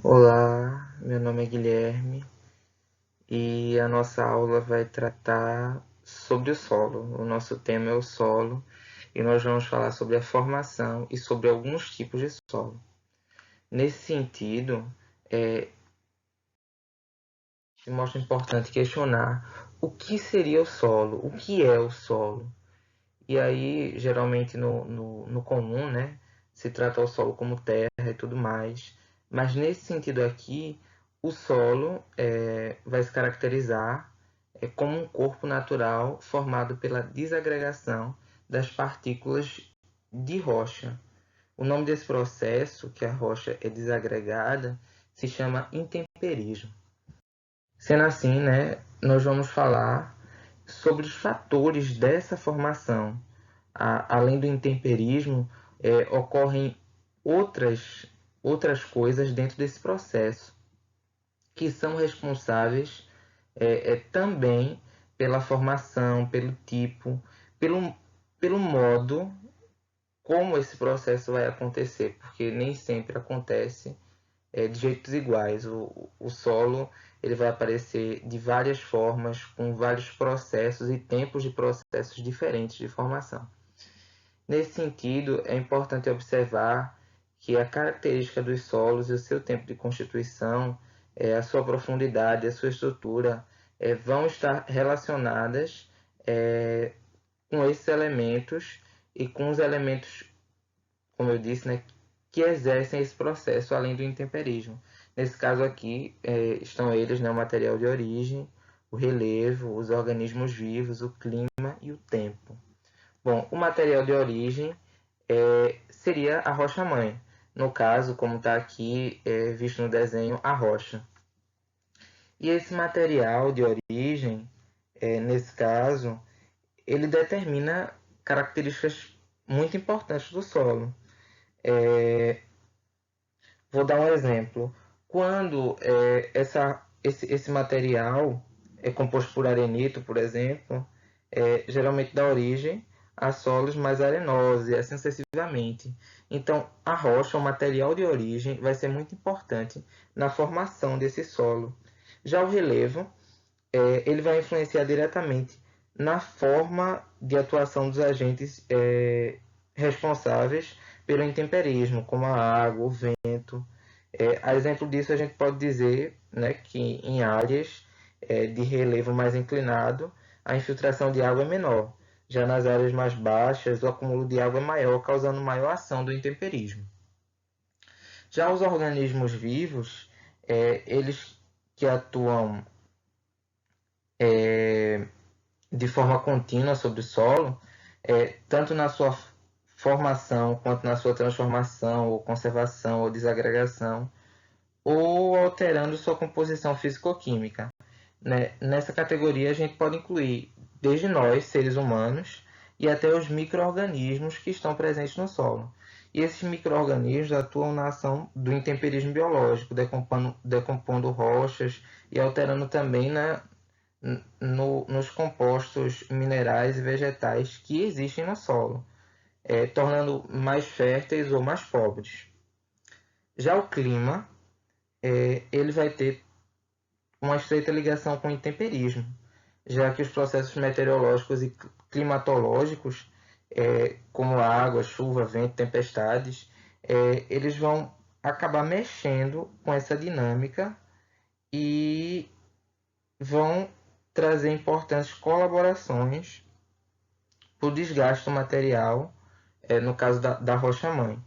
Olá, meu nome é Guilherme e a nossa aula vai tratar sobre o solo. O nosso tema é o solo e nós vamos falar sobre a formação e sobre alguns tipos de solo. Nesse sentido, se mostra importante questionar o que seria o solo, o que é o solo. E aí, geralmente no comum, né, se trata o solo como terra e tudo mais. Mas nesse sentido aqui, o solo vai se caracterizar como um corpo natural formado pela desagregação das partículas de rocha. O nome desse processo, que a rocha é desagregada, se chama intemperismo. Sendo assim, né, nós vamos falar sobre os fatores dessa formação. Além do intemperismo, ocorrem outras coisas dentro desse processo que são responsáveis também pela formação, pelo tipo, pelo, pelo modo como esse processo vai acontecer, porque nem sempre acontece de jeitos iguais. O solo ele vai aparecer de várias formas, com vários processos e tempos de processos diferentes de formação. Nesse sentido, é importante observar que a característica dos solos e o seu tempo de constituição, a sua profundidade, a sua estrutura, vão estar relacionadas com esses elementos e com os elementos, como eu disse, né, que exercem esse processo além do intemperismo. Nesse caso aqui, estão eles, né, o material de origem, o relevo, os organismos vivos, o clima e o tempo. Bom, o material de origem seria a rocha-mãe. No caso, como está aqui visto no desenho, a rocha. E esse material de origem, nesse caso, ele determina características muito importantes do solo. Vou dar um exemplo. Quando esse material é composto por arenito, por exemplo, geralmente dá origem a solos mais arenosos e assim sucessivamente. Então, a rocha, o material de origem, vai ser muito importante na formação desse solo. Já o relevo, ele vai influenciar diretamente na forma de atuação dos agentes responsáveis pelo intemperismo, como a água, o vento. A exemplo disso, a gente pode dizer, né, que em áreas de relevo mais inclinado, a infiltração de água é menor. Já nas áreas mais baixas, o acúmulo de água é maior, causando maior ação do intemperismo. Já os organismos vivos, eles que atuam de forma contínua sobre o solo, tanto na sua formação quanto na sua transformação, ou conservação, ou desagregação, ou alterando sua composição físico-química. Né? Nessa categoria, a gente pode incluir desde nós, seres humanos, e até os micro-organismos que estão presentes no solo. E esses micro-organismos atuam na ação do intemperismo biológico, decompondo rochas e alterando também nos compostos minerais e vegetais que existem no solo, tornando mais férteis ou mais pobres. Já o clima, ele vai ter uma estreita ligação com o intemperismo, já que os processos meteorológicos e climatológicos, como água, chuva, vento, tempestades, eles vão acabar mexendo com essa dinâmica e vão trazer importantes colaborações para o desgaste do material, no caso da rocha-mãe.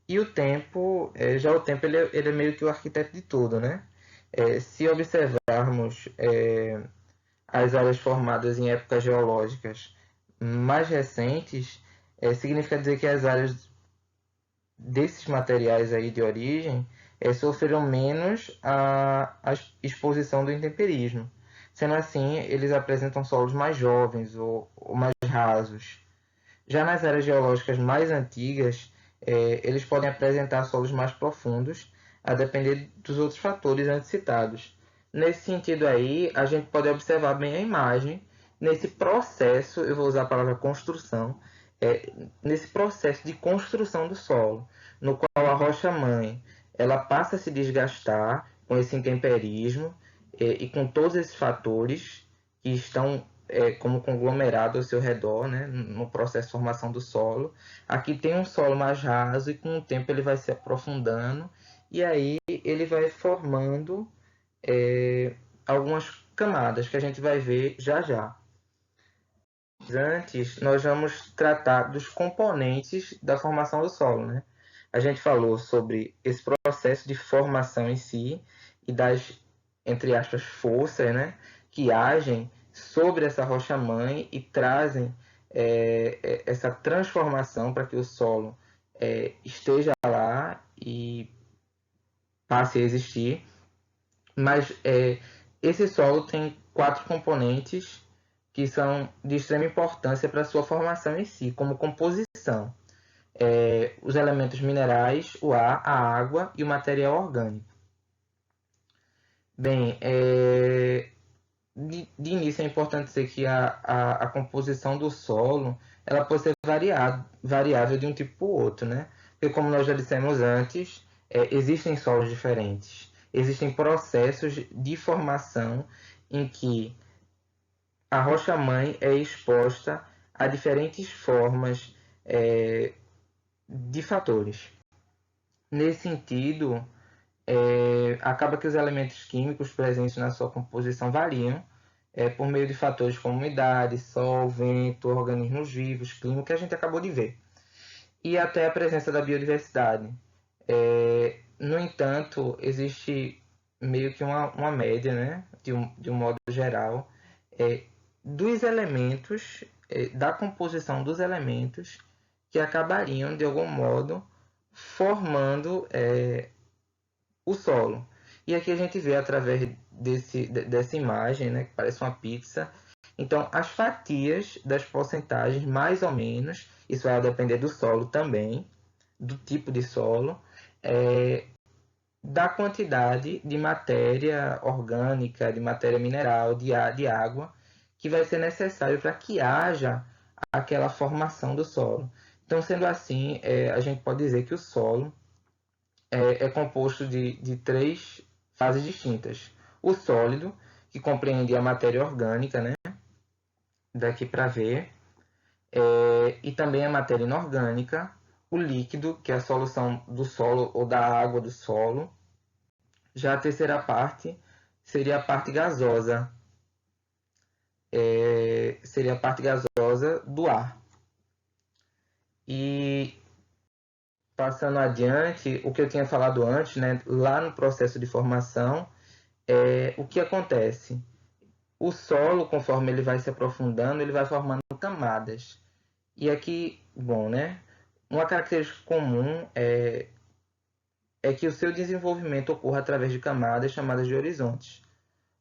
E o tempo, já o tempo ele é meio que o arquiteto de tudo, né? Se observarmos as áreas formadas em épocas geológicas mais recentes, significa dizer que as áreas desses materiais aí de origem sofreram menos a exposição do intemperismo. Sendo assim, eles apresentam solos mais jovens ou mais rasos. Já nas áreas geológicas mais antigas, eles podem apresentar solos mais profundos, a depender dos outros fatores antes citados. Nesse sentido aí, a gente pode observar bem a imagem, nesse processo, eu vou usar a palavra construção, nesse processo de construção do solo, no qual a rocha-mãe ela passa a se desgastar com esse intemperismo e com todos esses fatores que estão como conglomerado ao seu redor, né, no processo de formação do solo. Aqui tem um solo mais raso e com o tempo ele vai se aprofundando e aí ele vai formando algumas camadas que a gente vai ver já já. Antes, nós vamos tratar dos componentes da formação do solo, né? A gente falou sobre esse processo de formação em si e das, entre aspas, forças, né, que agem sobre essa rocha-mãe e trazem essa transformação para que o solo esteja lá e passe a existir. Mas esse solo tem 4 componentes que são de extrema importância para a sua formação em si, como composição. Os elementos minerais, o ar, a água e o material orgânico. Bem, de início é importante dizer que a composição do solo ela pode ser variável de um tipo para o outro, né? Porque como nós já dissemos antes, existem solos diferentes. Existem processos de formação em que a rocha-mãe é exposta a diferentes formas de fatores. Nesse sentido, acaba que os elementos químicos presentes na sua composição variam por meio de fatores como umidade, sol, vento, organismos vivos, clima, que a gente acabou de ver. E até a presença da biodiversidade. No entanto, existe meio que uma média, né, de um modo geral, dos elementos, da composição dos elementos que acabariam, de algum modo, formando o solo. E aqui a gente vê através dessa imagem, né, que parece uma pizza. Então, as fatias das porcentagens, mais ou menos, isso vai depender do solo também, do tipo de solo, da quantidade de matéria orgânica, de matéria mineral, de água, que vai ser necessário para que haja aquela formação do solo. Então, sendo assim, a gente pode dizer que o solo é composto de 3 fases distintas. O sólido, que compreende a matéria orgânica, né? Daqui para ver, e também a matéria inorgânica, o líquido, que é a solução do solo ou da água do solo. Já a terceira parte seria a parte gasosa, seria a parte gasosa do ar. E passando adiante, o que eu tinha falado antes, né, lá no processo de formação, o que acontece? O solo, conforme ele vai se aprofundando, ele vai formando camadas. E aqui, bom, né? Uma característica comum é que o seu desenvolvimento ocorra através de camadas chamadas de horizontes.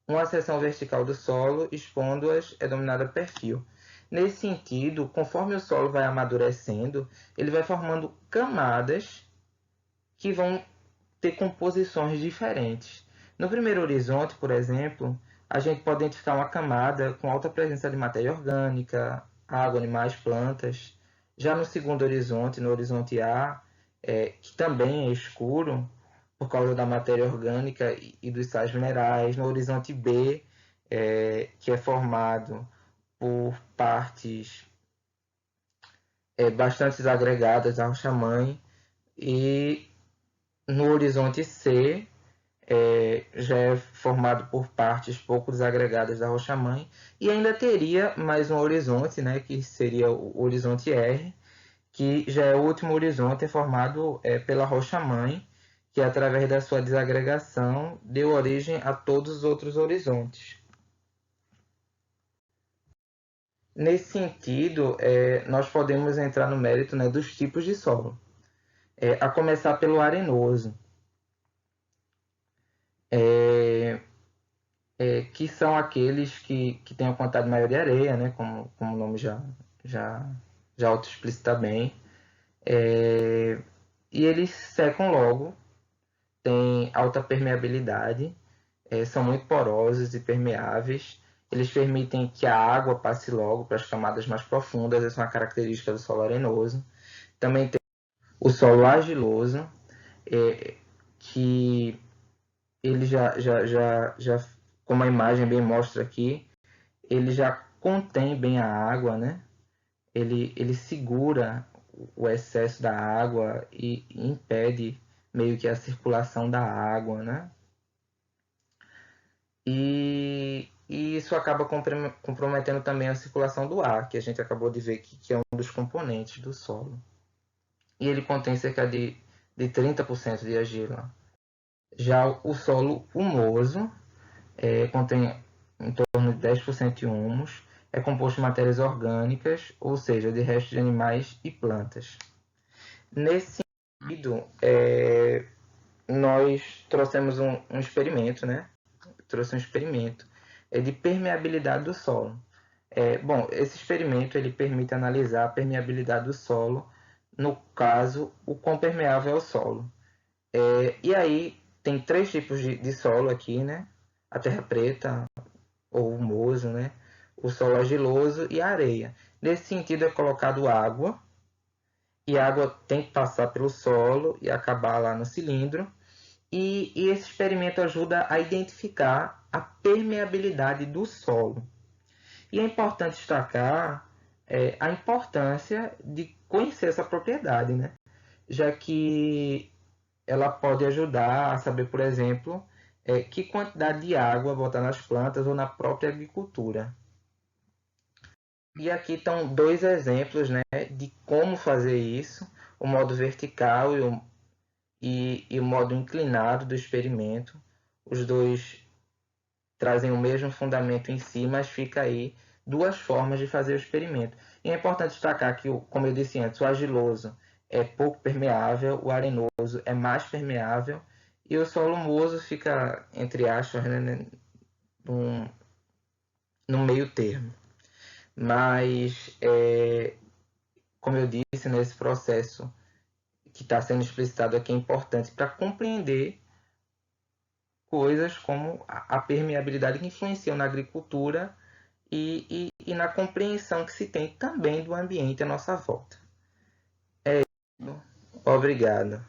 Uma seção vertical do solo, expondo-as, é denominada perfil. Nesse sentido, conforme o solo vai amadurecendo, ele vai formando camadas que vão ter composições diferentes. No primeiro horizonte, por exemplo, a gente pode identificar uma camada com alta presença de matéria orgânica, água, animais, plantas. Já no segundo horizonte, no horizonte A, que também é escuro por causa da matéria orgânica e dos sais minerais. No horizonte B, que é formado por partes bastante desagregadas da rocha-mãe. E no horizonte C, já é formado por partes pouco desagregadas da rocha-mãe, e ainda teria mais um horizonte, né, que seria o horizonte R, que já é o último horizonte formado pela rocha-mãe, que através da sua desagregação deu origem a todos os outros horizontes. Nesse sentido, nós podemos entrar no mérito, né, dos tipos de solo, a começar pelo arenoso. Que são aqueles que têm a quantidade maior de areia, né, como o nome já auto-explicita bem, e eles secam logo, têm alta permeabilidade, são muito porosos e permeáveis, eles permitem que a água passe logo para as camadas mais profundas, essa é uma característica do solo arenoso. Também tem o solo argiloso, que ele já, como a imagem bem mostra aqui, ele já contém bem a água, né? Ele segura o excesso da água e impede meio que a circulação da água, né? E isso acaba comprometendo também a circulação do ar, que a gente acabou de ver que é um dos componentes do solo. E ele contém cerca de 30% de argila. Já o solo humoso contém em torno de 10% de humus, é composto de matérias orgânicas, ou seja, de restos de animais e plantas. Nesse sentido, nós trouxemos um experimento, né? Trouxe um experimento de permeabilidade do solo. Bom, esse experimento ele permite analisar a permeabilidade do solo, no caso, o quão permeável é o solo. E aí, tem 3 tipos de solo aqui, né? A terra preta, ou humoso, né? O solo argiloso e a areia. Nesse sentido, é colocado água, e a água tem que passar pelo solo e acabar lá no cilindro. E esse experimento ajuda a identificar a permeabilidade do solo. E é importante destacar a importância de conhecer essa propriedade, né? Já que ela pode ajudar a saber, por exemplo, que quantidade de água botar nas plantas ou na própria agricultura. E aqui estão 2 exemplos, né, de como fazer isso, o modo vertical e o modo inclinado do experimento. Os dois trazem o mesmo fundamento em si, mas fica aí 2 formas de fazer o experimento. E é importante destacar que, como eu disse antes, o argiloso é pouco permeável, o arenoso é mais permeável e o solo humoso fica, entre aspas, né, no meio termo. Mas, como eu disse, nesse processo que está sendo explicitado aqui é importante para compreender coisas como a permeabilidade que influenciam na agricultura e na compreensão que se tem também do ambiente à nossa volta. Obrigado.